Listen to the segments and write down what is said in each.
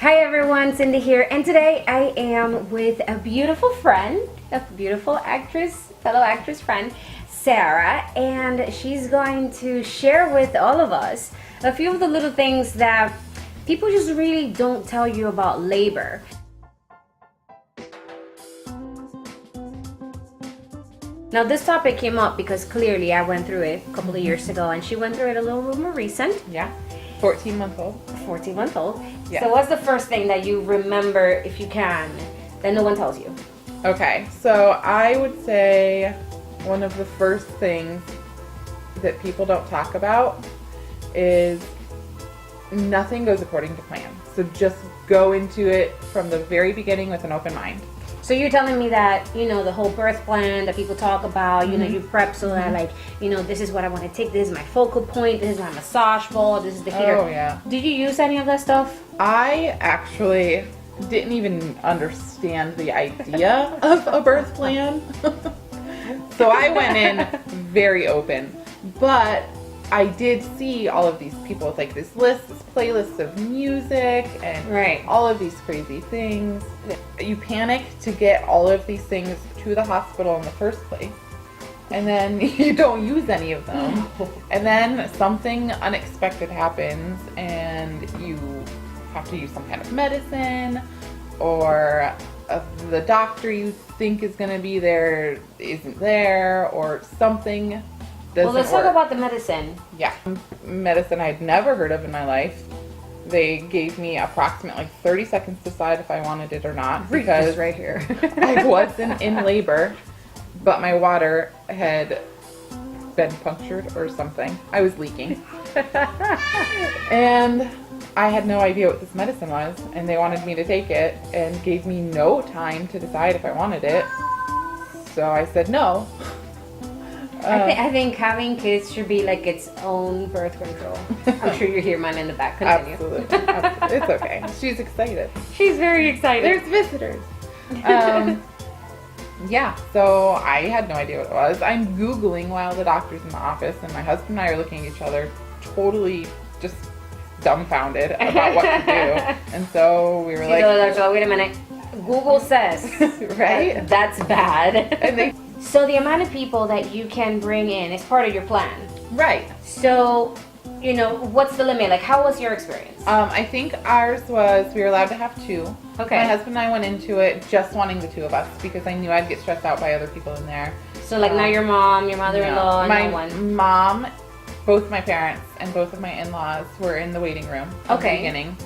Hi everyone, Cindy here, and today I am with a beautiful friend, a beautiful fellow actress friend, Sarah, and she's going to share with all of us a few of the little things that people just really don't tell you about labor. Now this topic came up because clearly I went through it a couple of years ago, and she went through it a little more recent. Yeah, 14-month-old. 14-month-old. Yeah. So what's the first thing that you remember, if you can, that no one tells you? Okay, so I would say one of the first things that people don't talk about is nothing goes according to plan. So just go into it from the very beginning with an open mind. So you're telling me that, the whole birth plan that people talk about, you prep so that this is what I want to take, this is my focal point, this is my massage ball, this is the heater. Oh, yeah. Did you use any of that stuff? I actually didn't even understand the idea of a birth plan. So I went in very open. But I did see all of these people with this playlist of music and all of these crazy things. You panic to get all of these things to the hospital in the first place, and then you don't use any of them. And then something unexpected happens and you have to use some kind of medicine, or the doctor you think is going to be there isn't there, or something. Well, let's talk about the medicine. Yeah. Medicine I'd never heard of in my life. They gave me approximately 30 seconds to decide if I wanted it or not. Because right here. I wasn't in labor, but my water had been punctured or something. I was leaking. And I had no idea what this medicine was, and they wanted me to take it and gave me no time to decide if I wanted it. So I said no. I think having kids should be like its own birth control. I'm sure you hear mine in the back. Continue. Absolutely. It's okay. She's excited. She's very excited. There's visitors. Yeah, so I had no idea what it was. I'm Googling while the doctor's in the office, and my husband and I are looking at each other totally just dumbfounded about what to do. And so we were like, wait a minute. Google says, right? That's bad. And so the amount of people that you can bring in is part of your plan. Right. So, what's the limit? Like, how was your experience? I think ours was, we were allowed to have 2. Okay. My husband and I went into it just wanting the 2 of us because I knew I'd get stressed out by other people in there. So, not your mom, your mother-in-law, my no one? Mom, both my parents, and both of my in-laws were in the waiting room at the beginning.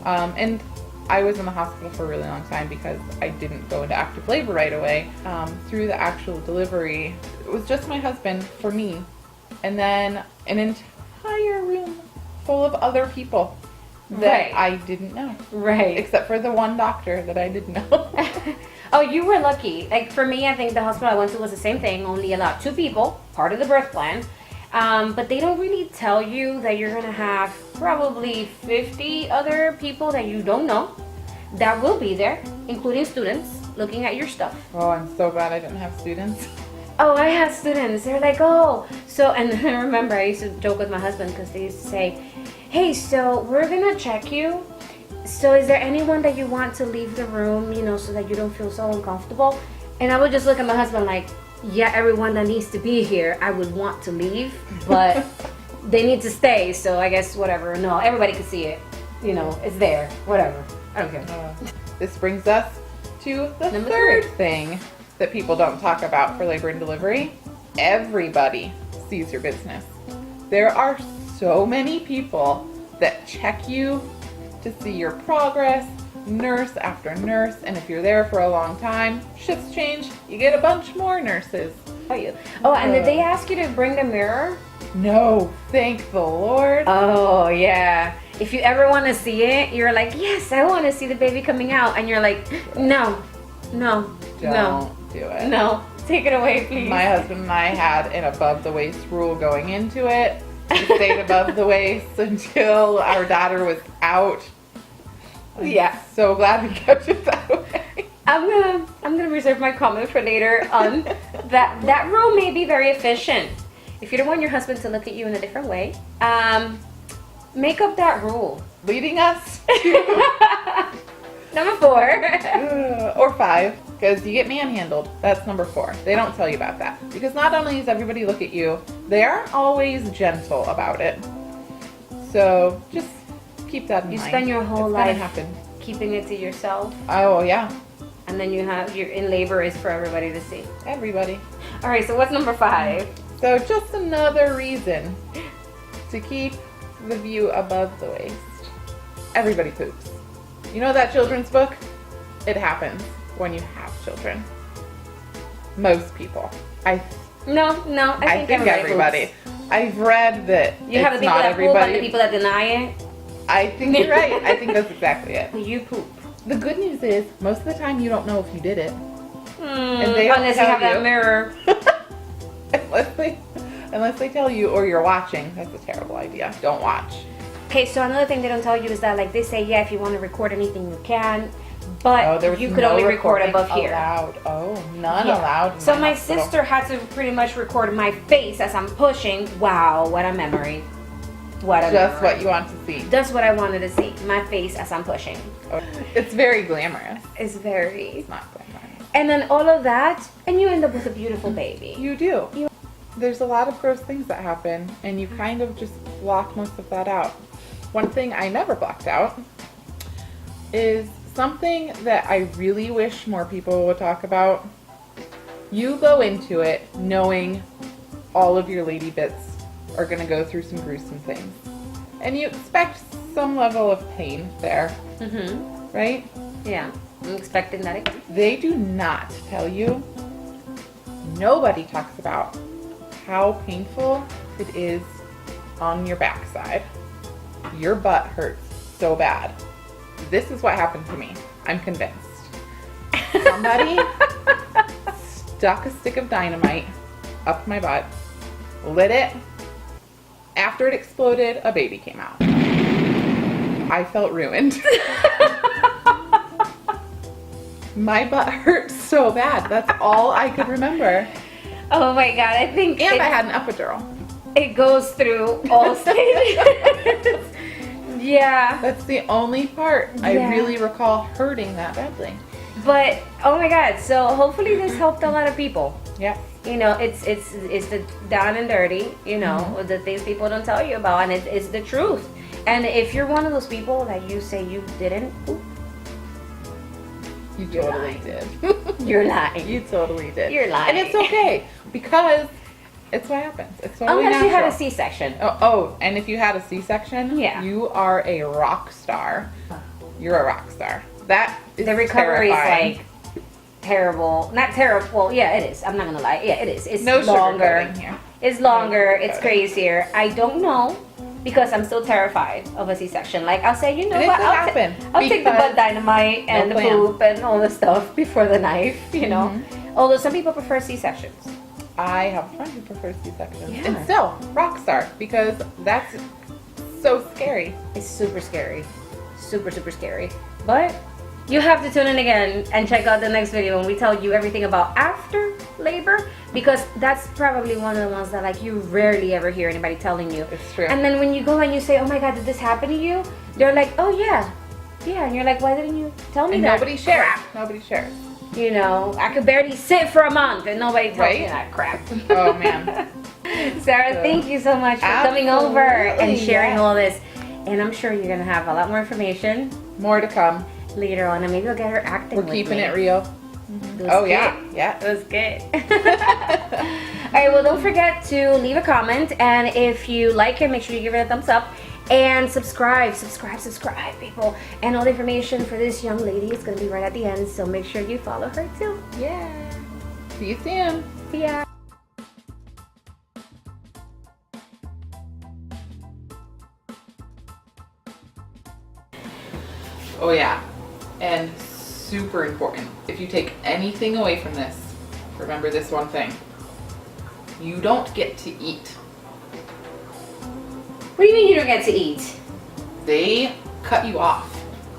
And I was in the hospital for a really long time because I didn't go into active labor right away. Through the actual delivery, it was just my husband for me, and then an entire room full of other people that I didn't know. Right. Except for the one doctor that I didn't know. Oh, you were lucky. Like, for me, I think the hospital I went to was the same thing, only allowed 2 people, part of the birth plan. But they don't really tell you that you're going to have probably 50 other people that you don't know that will be there, including students, looking at your stuff. Oh, I'm so glad I didn't have students. Oh, I had students. They're like, oh. So, and I remember I used to joke with my husband because they used to say, hey, so we're going to check you. So is there anyone that you want to leave the room, so that you don't feel so uncomfortable? And I would just look at my husband like, yeah, everyone that needs to be here, I would want to leave, but they need to stay, so I guess whatever. No, everybody can see it. It's there. Whatever. I don't care. This brings us to the third thing that people don't talk about for labor and delivery. Everybody sees your business. There are so many people that check you to see your progress, nurse after nurse, and if you're there for a long time, shifts change, you get a bunch more nurses. Oh, and did they ask you to bring the mirror? No, thank the Lord. Oh, yeah. If you ever want to see it, you're like, yes, I want to see the baby coming out. And you're like, no. Don't do it. No, take it away, please. My husband and I had an above the waist rule going into it. We stayed above the waist until our daughter was out. Yeah. So glad we kept it that way. I'm gonna reserve my comment for later on that. That rule may be very efficient. If you don't want your husband to look at you in a different way, make up that rule. Leading us to Number 4. Or 5, because you get manhandled. That's number 4. They don't tell you about that. Because not only does everybody look at you, they aren't always gentle about it. So just keep that in mind. You spend your whole It's life gonna happen. keeping it to yourself. Oh, yeah. And then you're in labor is for everybody to see. Everybody. All right, so what's number 5? So just another reason to keep the view above the waist. Everybody poops. You know that children's book? It happens when you have children. Most people. I No, I think everybody. poops. I've read that You have the it's people not that poop and everybody. the people that deny it. I think you're right. I think that's exactly it. You poop. The good news is, most of the time you don't know if you did it. And they don't unless you tell have that you. mirror. Unless they tell you or you're watching. That's a terrible idea. Don't watch. Okay, so another thing they don't tell you is that, like, they say, yeah, if you want to record anything, you can, but there was you could no only record recording above here. allowed. Oh, none Yeah. allowed. in So my hospital. sister had to pretty much record my face as I'm pushing. Wow, what a memory. What a Just memory. what you want to see. That's what I wanted to see. My face as I'm pushing. It's very glamorous. It's very. It's not glamorous. And then all of that, and you end up with a beautiful baby. You do. There's a lot of gross things that happen, and you kind of just block most of that out. One thing I never blocked out is something that I really wish more people would talk about. You go into it knowing all of your lady bits are going to go through some gruesome things. And you expect some level of pain there, Mm-hmm. right? Yeah, I'm expecting that again. They do not tell you. Nobody talks about how painful it is on your backside. Your butt hurts so bad. This is what happened to me. I'm convinced. Somebody stuck a stick of dynamite up my butt, lit it. After it exploded, a baby came out. I felt ruined. My butt hurt so bad. That's all I could remember. Oh my god, I think And I had an epidural. it goes through all stages. Yeah. That's the only part I Yeah. really recall hurting that badly. But oh my god, so hopefully this helped a lot of people. Yeah. You know, it's the down and dirty, you know, the things people don't tell you about, and it's the truth. And if you're one of those people that you say you didn't, poop, You You're totally lying. did. you're lying. You totally did. You're lying. And it's okay because it's what happens. It's totally Unless you had a natural. C-section. Oh, and if you had a C-section, Yeah. you are a rock star. You're a rock star. That is The recovery terrifying. is like terrible. Not terrible. Well, yeah, it is. I'm not gonna lie. Yeah, it is. It's No longer. sugarcoating here. It's longer. No It's sugarcoating. crazier. I don't know because I'm still terrified of a C-section. Like I'll say, you know And it what? could happen I'll take the because butt dynamite and no the plan. poop and all the stuff before the knife. You know. Mm-hmm. Although some people prefer C-sections. I have a friend who prefers C-sections. Yeah. And still, rock star, because that's so scary. It's super scary. Super, super scary. But you have to tune in again and check out the next video when we tell you everything about after labor, because that's probably one of the ones that like you rarely ever hear anybody telling you. It's true. And then when you go and you say, oh my god, did this happen to you? They're like, oh yeah. Yeah, and you're like, why didn't you tell me And that? nobody shares. Crap. Nobody shares. You know, I could barely sit for a month and nobody tells me Right? that crap. Oh man. Sarah, thank you so much for coming over and Absolutely, sharing yes. all this. And I'm sure you're gonna have a lot more information More to come. later on, and maybe we'll get her acting. We're with keeping me. it real. It was Oh good. yeah. Yeah. It was good. All right, well, don't forget to leave a comment, and if you like it, make sure you give it a thumbs up and subscribe, people. And all the information for this young lady is going to be right at the end, so make sure you follow her too. Yeah. See you soon. See ya. Oh yeah. And super important. If you take anything away from this, remember this one thing. You don't get to eat. What do you mean you don't get to eat? They cut you off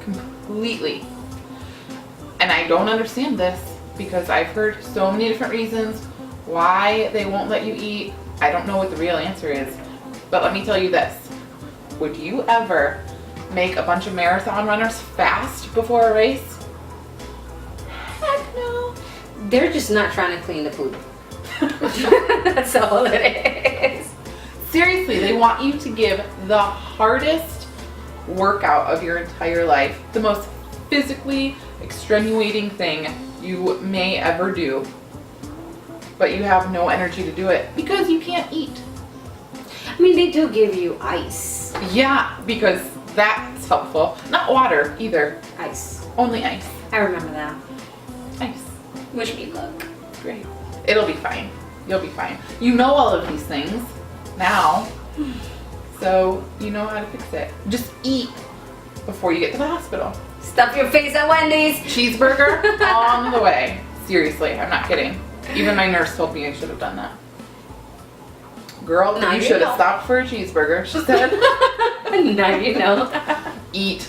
completely. And I don't understand this because I've heard so many different reasons why they won't let you eat. I don't know what the real answer is. But let me tell you this. Would you ever make a bunch of marathon runners fast before a race? Heck no. They're just not trying to clean the poop. That's all it is. Seriously, they want you to give the hardest workout of your entire life, the most physically extenuating thing you may ever do, but you have no energy to do it because you can't eat. I mean, they do give you ice. Yeah, because that's helpful. Not water either. Ice. Only ice. I remember that. Ice. Wish me luck. Great. It'll be fine. You'll be fine. You know all of these things now, so you know how to fix it. Just eat before you get to the hospital. Stuff your face at Wendy's. Cheeseburger on the way. Seriously, I'm not kidding. Even my nurse told me I should have done that. Girl, Now you you should have know. stopped for a cheeseburger, she said. Now you know. Eat